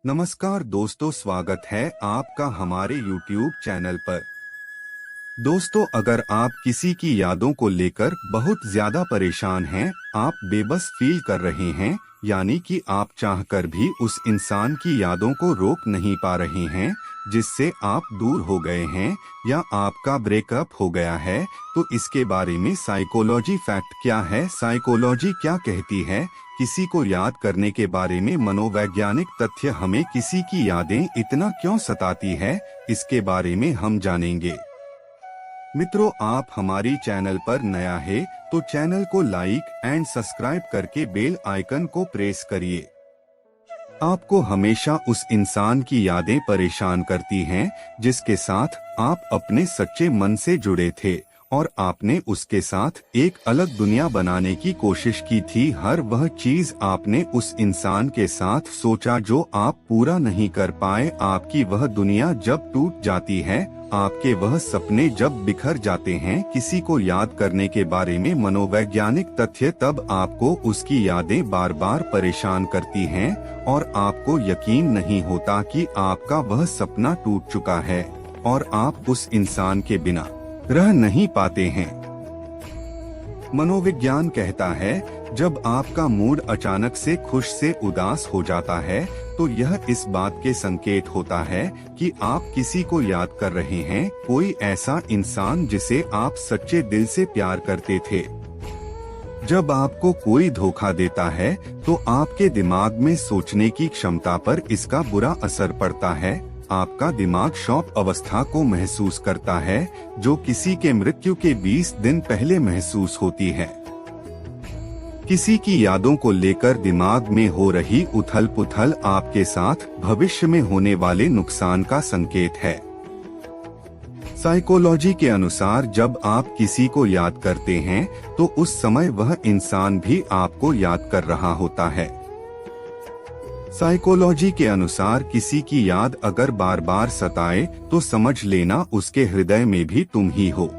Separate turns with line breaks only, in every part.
नमस्कार दोस्तों, स्वागत है आपका हमारे YouTube चैनल पर। दोस्तों, अगर आप किसी की यादों को लेकर बहुत ज्यादा परेशान हैं, आप बेबस फील कर रहे हैं, यानी कि आप चाहकर भी उस इंसान की यादों को रोक नहीं पा रहे हैं जिससे आप दूर हो गए हैं, या आपका ब्रेकअप हो गया है, तो इसके बारे में साइकोलॉजी फैक्ट क्या है, साइकोलॉजी क्या कहती है, किसी को याद करने के बारे में मनोवैज्ञानिक तथ्य हमें किसी की यादें इतना क्यों सताती है, इसके बारे में हम जानेंगे। मित्रों, आप हमारी चैनल पर नया है तो चैनल को लाइक एंड सब्सक्राइब करके बेल आइकन को प्रेस करिए। आपको हमेशा उस इंसान की यादें परेशान करती हैं जिसके साथ आप अपने सच्चे मन से जुड़े थे और आपने उसके साथ एक अलग दुनिया बनाने की कोशिश की थी। हर वह चीज आपने उस इंसान के साथ सोचा जो आप पूरा नहीं कर पाए। आपकी वह दुनिया जब टूट जाती है, आपके वह सपने जब बिखर जाते हैं, किसी को याद करने के बारे में मनोवैज्ञानिक तथ्य, तब आपको उसकी यादें बार बार परेशान करती हैं और आपको यकीन नहीं होता कि आपका वह सपना टूट चुका है और आप उस इंसान के बिना रह नहीं पाते हैं। मनोविज्ञान कहता है, जब आपका मूड अचानक से खुश से उदास हो जाता है तो यह इस बात के संकेत होता है कि आप किसी को याद कर रहे हैं, कोई ऐसा इंसान जिसे आप सच्चे दिल से प्यार करते थे। जब आपको कोई धोखा देता है तो आपके दिमाग में सोचने की क्षमता पर इसका बुरा असर पड़ता है। आपका दिमाग शॉक अवस्था को महसूस करता है जो किसी के मृत्यु के 20 दिन पहले महसूस होती है। किसी की यादों को लेकर दिमाग में हो रही उथल-पुथल आपके साथ भविष्य में होने वाले नुकसान का संकेत है। साइकोलॉजी के अनुसार जब आप किसी को याद करते हैं तो उस समय वह इंसान भी आपको याद कर रहा होता है। साइकोलॉजी के अनुसार किसी की याद अगर बार बार सताए तो समझ लेना उसके हृदय में भी तुम ही हो।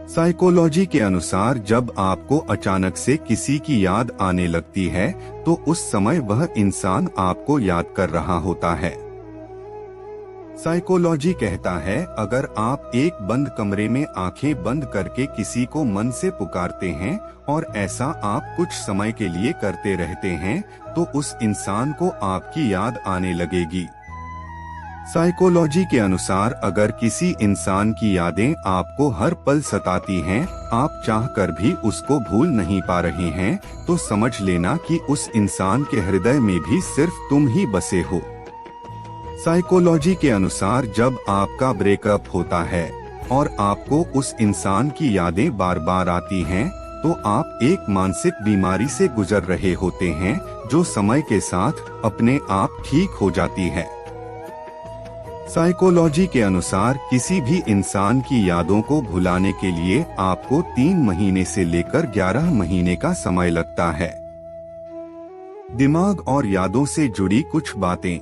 साइकोलॉजी के अनुसार जब आपको अचानक से किसी की याद आने लगती है तो उस समय वह इंसान आपको याद कर रहा होता है। साइकोलॉजी कहता है, अगर आप एक बंद कमरे में आंखें बंद करके किसी को मन से पुकारते हैं और ऐसा आप कुछ समय के लिए करते रहते हैं तो उस इंसान को आपकी याद आने लगेगी। साइकोलॉजी के अनुसार अगर किसी इंसान की यादें आपको हर पल सताती हैं, आप चाहकर भी उसको भूल नहीं पा रहे हैं, तो समझ लेना कि उस इंसान के हृदय में भी सिर्फ तुम ही बसे हो। साइकोलॉजी के अनुसार जब आपका ब्रेकअप होता है और आपको उस इंसान की यादें बार बार आती हैं, तो आप एक मानसिक बीमारी से गुजर रहे होते हैं जो समय के साथ अपने आप ठीक हो जाती है। साइकोलॉजी के अनुसार किसी भी इंसान की यादों को भुलाने के लिए आपको 3 महीने से लेकर 11 महीने का समय लगता है। दिमाग और यादों से जुड़ी कुछ बातें।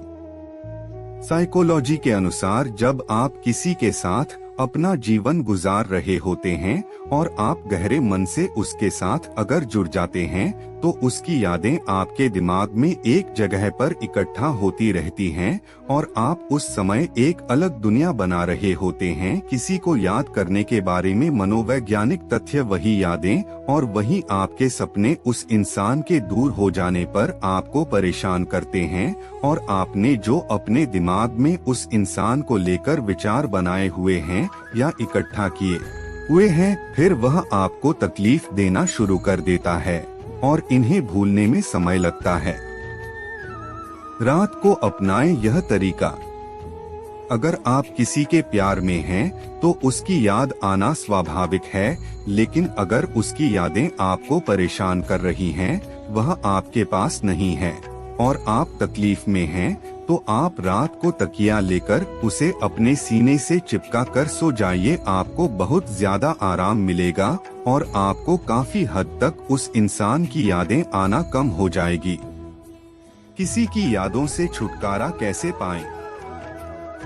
साइकोलॉजी के अनुसार जब आप किसी के साथ अपना जीवन गुजार रहे होते हैं और आप गहरे मन से उसके साथ अगर जुड़ जाते हैं तो उसकी यादें आपके दिमाग में एक जगह पर इकट्ठा होती रहती हैं और आप उस समय एक अलग दुनिया बना रहे होते हैं। किसी को याद करने के बारे में मनोवैज्ञानिक तथ्य वही यादें और वही आपके सपने उस इंसान के दूर हो जाने पर आपको परेशान करते हैं और आपने जो अपने दिमाग में उस इंसान को लेकर विचार बनाए हुए हैं या इकट्ठा किए हुए हैं, फिर वह आपको तकलीफ देना शुरू कर देता है और इन्हें भूलने में समय लगता है। रात को अपनाएं यह तरीका। अगर आप किसी के प्यार में हैं तो उसकी याद आना स्वाभाविक है, लेकिन अगर उसकी यादें आपको परेशान कर रही हैं, वह आपके पास नहीं है और आप तकलीफ में हैं, तो आप रात को तकिया लेकर उसे अपने सीने से चिपका कर सो जाइए। आपको बहुत ज्यादा आराम मिलेगा और आपको काफी हद तक उस इंसान की यादें आना कम हो जाएगी। किसी की यादों से छुटकारा कैसे पाएं?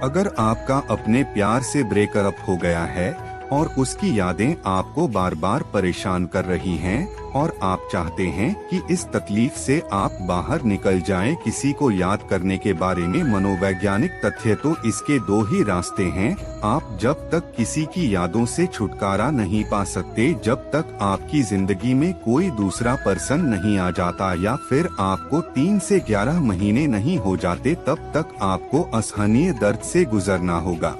अगर आपका अपने प्यार से ब्रेकअप हो गया है और उसकी यादें आपको बार बार परेशान कर रही हैं, और आप चाहते हैं कि इस तकलीफ से आप बाहर निकल जाएं। किसी को याद करने के बारे में मनोवैज्ञानिक तथ्य तो इसके दो ही रास्ते हैं। आप जब तक किसी की यादों से छुटकारा नहीं पा सकते, जब तक आपकी जिंदगी में कोई दूसरा पर्सन नहीं आ जाता या फिर आपको 3 से 11 महीने नहीं हो जाते, तब तक आपको असहनीय दर्द से गुजरना होगा।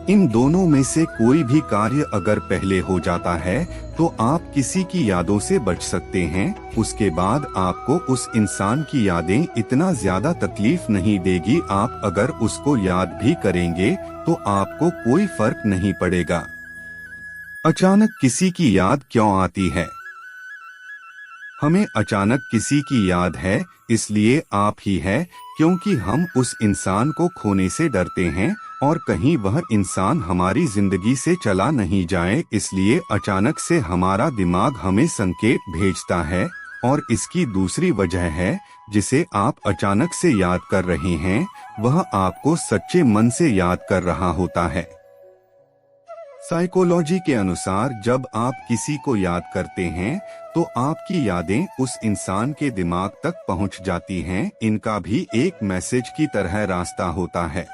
इन दोनों में से कोई भी कार्य अगर पहले हो जाता है तो आप किसी की यादों से बच सकते हैं। उसके बाद आपको उस इंसान की यादें इतना ज्यादा तकलीफ नहीं देगी। आप अगर उसको याद भी करेंगे तो आपको कोई फर्क नहीं पड़ेगा। अचानक किसी की याद क्यों आती है? हमें अचानक किसी की याद है इसलिए आप ही है, क्योंकि हम उस इंसान को खोने से डरते हैं और कहीं वह इंसान हमारी जिंदगी से चला नहीं जाए, इसलिए अचानक से हमारा दिमाग हमें संकेत भेजता है। और इसकी दूसरी वजह है जिसे आप अचानक से याद कर रहे हैं, वह आपको सच्चे मन से याद कर रहा होता है। साइकोलॉजी के अनुसार जब आप किसी को याद करते हैं तो आपकी यादें उस इंसान के दिमाग तक पहुंच जाती हैं। इनका भी एक मैसेज की तरह रास्ता होता है।